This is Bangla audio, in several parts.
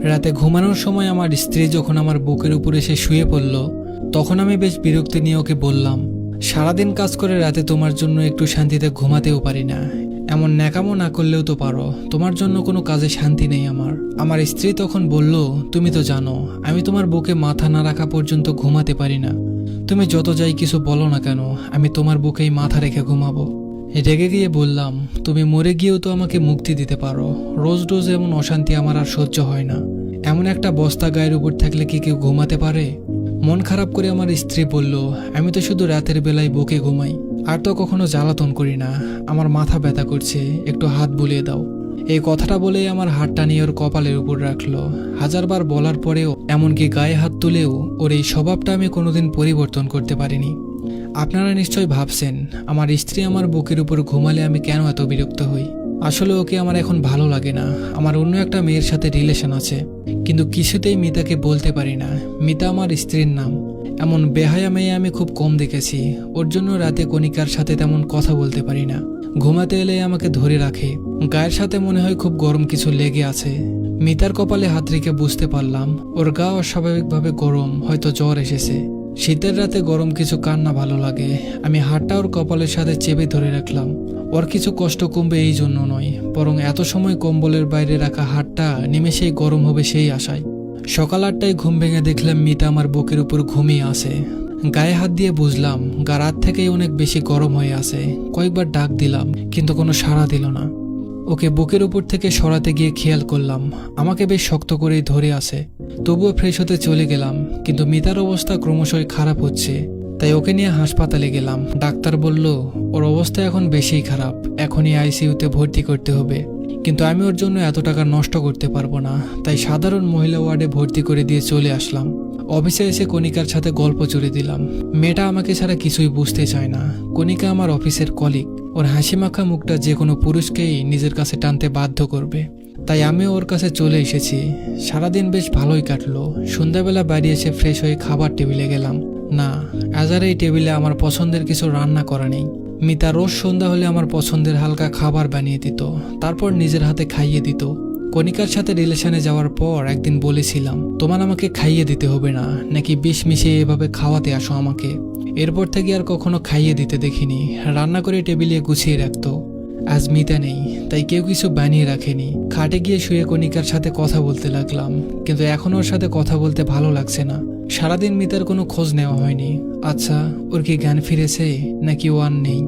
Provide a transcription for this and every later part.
রাতে ঘুমানোর সময় আমার স্ত্রী যখন আমার বুকের উপর এসে শুয়ে পড়ল, তখন আমি বেশ বিরক্তি নিয়ে ওকে বললাম, সারাদিন কাজ করে রাতে তোমার জন্য একটু শান্তিতে ঘুমাতেও পারি না। এমন ন্যাকামো না করলেও তো পারো, তোমার জন্য কোনো কাজে শান্তি নেই আমার। আমার স্ত্রী তখন বলল, তুমি তো জানো আমি তোমার বুকে মাথা না রাখা পর্যন্ত ঘুমাতে পারি না। তুমি যত যাই কিছু বলো না কেন, আমি তোমার বুকেই মাথা রেখে ঘুমাবো। রেগে গিয়ে বললাম, তুমি মরে গিয়েও তো আমাকে মুক্তি দিতে পারো। রোজ রোজ এমন অশান্তি আমার আর সহ্য হয় না। এমন একটা বস্তা গায়ের উপর থাকলে কি কেউ ঘুমাতে পারে? মন খারাপ করে আমার স্ত্রী বলল, আমি তো শুধু রাতের বেলায় বুকে ঘুমাই, আর তো কখনো জ্বালাতন করি না। আমার মাথা ব্যথা করছে, একটু হাত বুলিয়ে দাও। এই কথাটা বলেই আমার হাতটা নিয়ে ওর কপালের উপর রাখলো। হাজারবার বলার পরেও, এমনকি গায়ে হাত তুলেও ওর এই স্বভাবটা আমি কোনোদিন পরিবর্তন করতে পারিনি। আপনারা নিশ্চয়ই ভাবছেন, আমার স্ত্রী আমার বুকের উপর ঘুমালে আমি কেন এত বিরক্ত হই। আসলে ওকে আমার এখন ভালো লাগে না। আমার অন্য একটা মেয়ের সাথে রিলেশন আছে, কিন্তু কিছুতেই মিতাকে বলতে পারি না। মিতা আমার স্ত্রীর নাম। এমন বেহায়া মেয়ে আমি খুব কম দেখেছি। ওর জন্য রাতে কণিকার সাথে তেমন কথা বলতে পারি না। ঘুমাতে এলে আমাকে ধরে রাখে। গায়ের সাথে মনে হয় খুব গরম কিছু লেগে আছে। মিতার কপালে হাত রেখে বুঝতে পারলাম ওর গা অস্বাভাবিকভাবে গরম, হয়তো জ্বর এসেছে। শীতের রাতে গরম কিছু কার না ভালো লাগে। আমি হাতটা ওর কপালের সাথে চেপে ধরে রাখলাম। ওর কিছু কষ্ট কমবে এই জন্য নয়, বরং এত সময় কম্বলের বাইরে রাখা হাতটা নিমেষেই গরম হবে সেই আশায়। সকাল 8টায় ঘুম ভেঙে দেখলাম মিতা আমার বুকের উপর ঘুমিয়ে আছে। গায়ে হাত দিয়ে বুঝলাম গা রাত থেকেই অনেক বেশি গরম হয়ে আছে। কয়েকবার ডাক দিলাম, কিন্তু কোনো সাড়া দিল না। ওকে বুকের উপর থেকে সরাতে গিয়ে খেয়াল করলাম আমাকে বেশ শক্ত করেই ধরে আছে। তবুও ফ্রেশ হতে চলে গেলাম, কিন্তু মিতার অবস্থা ক্রমশই খারাপ হচ্ছে। তাই ওকে নিয়ে হাসপাতালে গেলাম। ডাক্তার বলল ওর অবস্থা এখন বেশিই খারাপ, এখনই আইসিইউতে ভর্তি করতে হবে। কিন্তু আমি ওর জন্য এত টাকা নষ্ট করতে পারবো না, তাই সাধারণ মহিলা ওয়ার্ডে ভর্তি করে দিয়ে চলে আসলাম। অফিসে এসে কণিকার সাথে গল্প জুড়ে দিলাম। মেয়েটা আমাকে ছাড়া কিছুই বুঝতে চায় না। কণিকা আমার অফিসের কলিগ। ওর হাসি মাখা মুখটা যে কোনো পুরুষকেই নিজের কাছে টানতে বাধ্য করবে। তাই আমিও ওর কাছে চলে এসেছি। সারাদিন বেশ ভালোই কাটলো। সন্ধ্যাবেলা বাড়ি এসে ফ্রেশ হয়ে খাবার টেবিলে গেলাম। না, আজ আর এই টেবিলে আমার পছন্দের কিছু রান্না করা নেই। মিতা রোজ সন্ধ্যা হলে আমার পছন্দের হালকা খাবার বানিয়ে দিত, তারপর নিজের হাতে খাইয়ে দিত। কণিকার সাথে রিলেশনে যাওয়ার পর একদিন বলেছিলাম, তোমার আমাকে খাইয়ে দিতে হবে না, নাকি বিষ মিশিয়ে এভাবে খাওয়াতে আসো আমাকে। এরপর থেকে আর কখনো খাইয়ে দিতে দেখিনি। রান্না করে টেবিলে গুছিয়ে রাখতো। আজ মিতা নেই, তাই কেউ কিছু বানিয়ে রাখেনি। খাটে গিয়ে শুয়ে কণিকার সাথে কথা বলতে লাগলাম, কিন্তু এখন ওর সাথে কথা বলতে ভালো লাগছে না। সারাদিন মিতার কোনো খোঁজ নেওয়া হয়নি। আচ্ছা, ওর কি জ্ঞান ফিরেছে, নাকি ও আর নেই?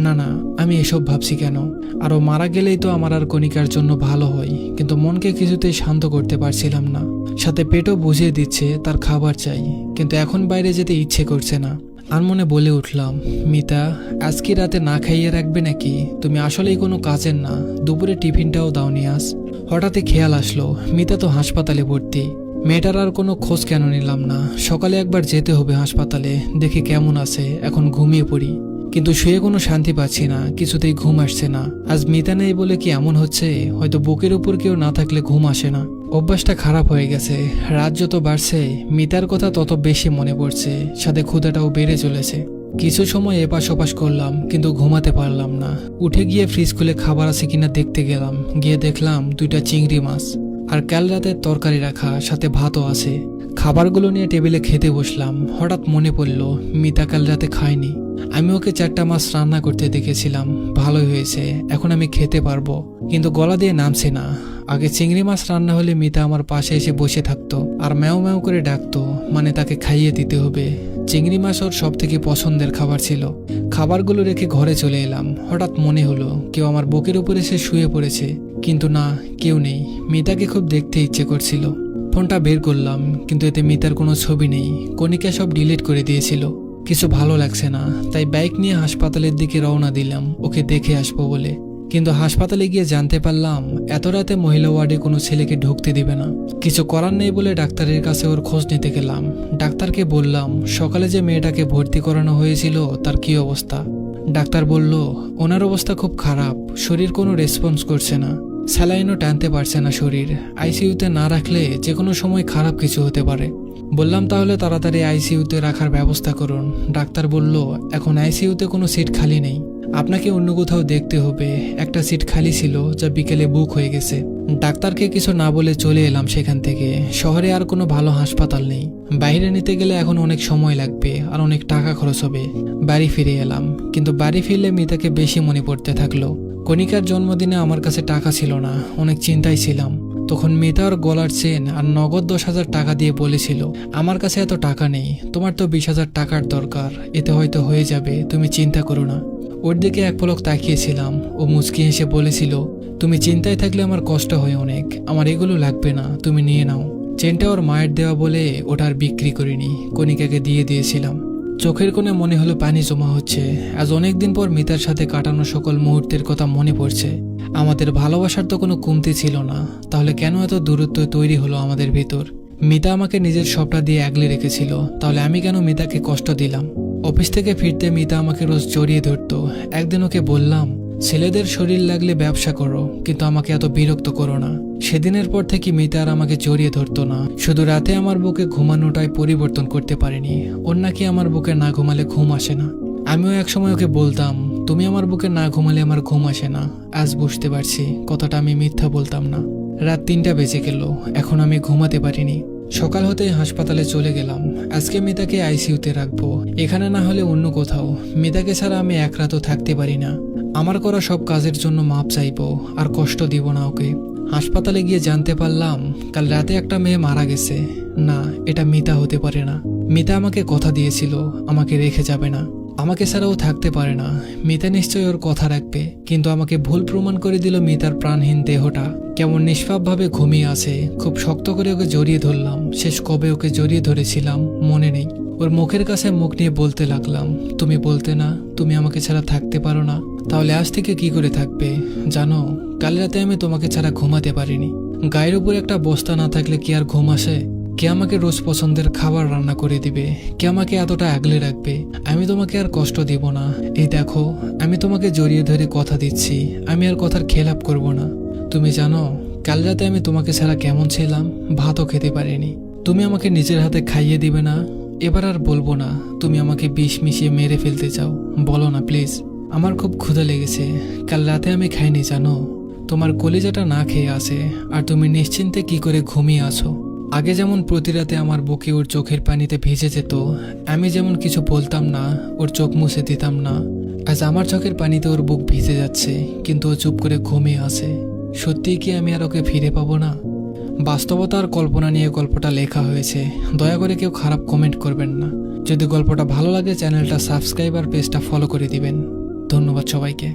না না, আমি এসব ভাবছি কেন? আরও মারা গেলেই তো আমার আর কণিকার জন্য ভালো হয়, কিন্তু মনকে কিছুতেই শান্ত করতে পারছিলাম না। সাথে পেটও বুঝিয়ে দিচ্ছে তার খাবার চাই, কিন্তু এখন বাইরে যেতে ইচ্ছে করছে না। আর মনে বলে উঠলাম, মিতা, আজ কি রাতে না খাইয়ে রাখবে নাকি? তুমি আসলেই কোনো কাজের না। দুপুরে টিফিনটাও দাওনি আজ। হঠাৎই খেয়াল আসলো মিতা তো হাসপাতালে ভর্তি। মেয়েটার আর কোনো খোঁজ কেন নিলাম না? সকালে একবার যেতে হবে হাসপাতালে, দেখি কেমন আছে। এখন ঘুমিয়ে পড়ি, কিন্তু শুয়ে কোনো শান্তি পাচ্ছি না, কিছুতেই ঘুম আসছে না। আজ মিতা নেই বলে কি এমন হচ্ছে? হয়তো বুকের উপর কেউ না থাকলে ঘুম আসে না। অভ্যাসটা খারাপ হয়ে গেছে। রাত যত বাড়ছে মিতার কথা তত বেশি মনে পড়ছে, সাথে ক্ষুধাটাও বেড়ে চলেছে। কিছু সময় এপাশ ওপাশ করলাম, কিন্তু ঘুমাতে পারলাম না। উঠে গিয়ে ফ্রিজ খুলে খাবার আছে কিনা দেখতে গেলাম। গিয়ে দেখলাম 2টা চিংড়ি মাছ আর কাল রাতের তরকারি রাখা, সাথে ভাতও আছে। খাবারগুলো নিয়ে টেবিলে খেতে বসলাম। হঠাৎ মনে পড়ল মিতা কাল রাতে খায়নি। আমি ওকে 4টা মাছ রান্না করতে দেখেছিলাম, ভালোই হয়েছে, এখন আমি খেতে পারবো। কিন্তু গলা দিয়ে নামছে না। আগে চিংড়ি মাছ রান্না হলে মিতা আমার পাশে এসে বসে থাকতো আর ম্যাও ম্যাও করে ডাকতো, মানে তাকে খাইয়ে দিতে হবে। চিংড়ি মাছ ওর সব থেকে পছন্দের খাবার ছিল। খাবারগুলো রেখে ঘরে চলে এলাম। হঠাৎ মনে হলো কেউ আমার বুকের উপর এসে শুয়ে পড়েছে, কিন্তু না, কেউ নেই। মিতাকে খুব দেখতে ইচ্ছে করছিল। ফোনটা বের করলাম, কিন্তু এতে মিতার কোনো ছবি নেই। কণিকা সব ডিলিট করে দিয়েছিল। কিছু ভালো লাগছে না, তাই বাইক নিয়ে হাসপাতালের দিকে রওনা দিলাম ওকে দেখে আসবো বলে। কিন্তু হাসপাতালে গিয়ে জানতে পারলাম এত রাতে মহিলা ওয়ার্ডে কোনো ছেলেকে ঢুকতে দিবে না। কিছু করার নেই বলে ডাক্তারের কাছে ওর খোঁজ নিতে গেলাম। ডাক্তারকে বললাম সকালে যে মেয়েটাকে ভর্তি করানো হয়েছিল তার কি অবস্থা। ডাক্তার বলল ওনার অবস্থা খুব খারাপ, শরীর কোনো রেসপন্স করছে না, স্যালাইনও টানতে পারছে না শরীর। আইসিইউতে না রাখলে যে কোনো সময় খারাপ কিছু হতে পারে। বললাম তাহলে তাড়াতাড়ি আইসিইউতে রাখার ব্যবস্থা করুন। ডাক্তার বলল এখন আইসিইউতে কোনো সিট খালি নেই। আপনাকে অন্য কোথাও দেখতে হবে। একটা সিট খালি ছিল যা বিকেলে বুক হয়ে গেছে। ডাক্তারকে কিছু না বলে চলে এলাম সেখান থেকে। শহরে আর কোনো ভালো হাসপাতাল নেই। বাইরে নিতে গেলে এখন অনেক সময় লাগবে আর অনেক টাকা খরচ হবে। বাড়ি ফিরে এলাম, কিন্তু বাড়ি ফিরলে মিতাকে বেশি মনে পড়তে থাকলো। কণিকার জন্মদিনে আমার কাছে টাকা ছিল না, অনেক চিন্তায় ছিলাম। তখন মিতার গলার চেন আর নগদ 10,000 টাকা দিয়ে বলেছিল, আমার কাছে এত টাকা নেই, তোমার তো 20,000 টাকার দরকার, এতে হয়তো হয়ে যাবে, তুমি চিন্তা করো না। ওর দিকে এক পলক তাকিয়েছিলাম। ও মুচকি হেসে বলেছিল, তুমি চিন্তায় থাকলে আমার কষ্ট হয় অনেক, আমার এগুলো লাগবে না, তুমি নিয়ে নাও। চেনটা ওর মায়ের দেওয়া বলে ওটা আর বিক্রি করিনি, কণিকাকে দিয়ে দিয়েছিলাম। চোখের কোণে মনে হলো পানি জমা হচ্ছে। আজ অনেকদিন পর মিতার সাথে কাটানো সকল মুহূর্তের কথা মনে পড়ছে। আমাদের ভালোবাসার তো কোনো কমতি ছিল না, তাহলে কেন এত দূরত্ব তৈরি হলো আমাদের ভিতর? মিতা আমাকে নিজের সবটা দিয়ে আগলে রেখেছিল, তাহলে আমি কেন মিতাকে কষ্ট দিলাম? অফিস থেকে ফিরতে মিতা আমাকে রোজ জড়িয়ে ধরতো। একদিন ওকে বললাম, ছেলেদের শরীর লাগলে ব্যবসা করো, কিন্তু আমাকে এত বিরক্ত করো না। সেদিনের পর থেকে মিতা আর আমাকে জড়িয়ে ধরতো না। শুধু রাতে আমার বুকে ঘুমানোটাই পরিবর্তন করতে পারেনি। ওর নাকি আমার বুকে না ঘুমালে ঘুম আসে না। আমিও একসময় ওকে বলতাম, তুমি আমার বুকে না ঘুমালে আমার ঘুম আসে না। আজ বুঝতে পারছি কথাটা আমি মিথ্যা বলতাম না। রাত 3টা বেজে গেল, এখন আমি ঘুমাতে পারিনি। সকাল হতেই হাসপাতালে চলে গেলাম। আজকে মিতাকে আইসিইউতে রাখবো, এখানে না হলে অন্য কোথাও। মিতাকে ছাড়া আমি এক রাতও থাকতে পারি না। আমার করা সব কাজের জন্য মাপ চাইবো, আর কষ্ট দিব না ওকে। হাসপাতালে গিয়ে জানতে পারলাম কাল রাতে একটা মেয়ে মারা গেছে। না, এটা মিতা হতে পারে না। মিতা আমাকে কথা দিয়েছিল আমাকে রেখে যাবে না, আমাকে ছাড়াও থাকতে পারে না। মিতা নিশ্চয়ই ওর কথা রাখবে, কিন্তু আমাকে ভুল প্রমাণ করে দিল। মিতার প্রাণহীন দেহটা কেমন নিষ্পাপভাবে ঘুমিয়ে আছে। খুব শক্ত করে ওকে জড়িয়ে ধরলাম। শেষ কবে ওকে জড়িয়ে ধরেছিলাম মনে নেই। ওর মুখের কাছে মুখ নিয়ে বলতে লাগলাম, তুমি বলতে না তুমি আমাকে ছাড়া থাকতে পারো না, তাহলে আজ থেকে কি করে থাকবে? জানো, কাল রাতে আমি তোমাকে ছাড়া ঘুমাতে পারিনি। গায়ের উপর একটা বস্তা না থাকলে কি আর ঘুম আসে? কে আমাকে রোজ পছন্দের খাবার রান্না করে দিবে? কে আমাকে এতটা আগলে রাখবে? আমি তোমাকে আর কষ্ট দিব না। এই দেখো, আমি তোমাকে জড়িয়ে ধরে কথা দিচ্ছি, আমি আর কথার খেলাপ করব না। তুমি জানো কাল রাতে আমি তোমাকে ছাড়া কেমন ছিলাম? ভাতও খেতে পারিনি। তুমি আমাকে নিজের হাতে খাইয়ে দিবে না? এবার আর বলবো না তুমি আমাকে বিষ মিশিয়ে মেরে ফেলতে চাও, বলো না প্লিজ। আমার খুব ক্ষুধা লেগেছে, কাল রাতে আমি খাইনি জানো। তোমার কলিজাটা না খেয়ে আছে, আর তুমি নিশ্চিন্তে কি করে ঘুমিয়ে আছো। আগে যেমন প্রতি রাতে আমার বুকে ওর চোখের পানিতে ভিজে যেত, আমি যেমন কিছু বলতাম না, ওর চোখ মুছে দিতাম না। আজ আমার চোখের পানিতে ওর বুক ভিজে যাচ্ছে, কিন্তু ও চুপ করে ঘুমিয়ে আছে। সত্যিই কি আমি আর ওকে ফিরে পাবো না? বাস্তবতা আর কল্পনা নিয়ে গল্পটা লেখা হয়েছে। দয়া করে কেউ খারাপ কমেন্ট করবেন না। যদি গল্পটা ভালো লাগে চ্যানেলটা সাবস্ক্রাইব আর পেজটা ফলো করে দিবেন। ধন্যবাদ সবাইকে।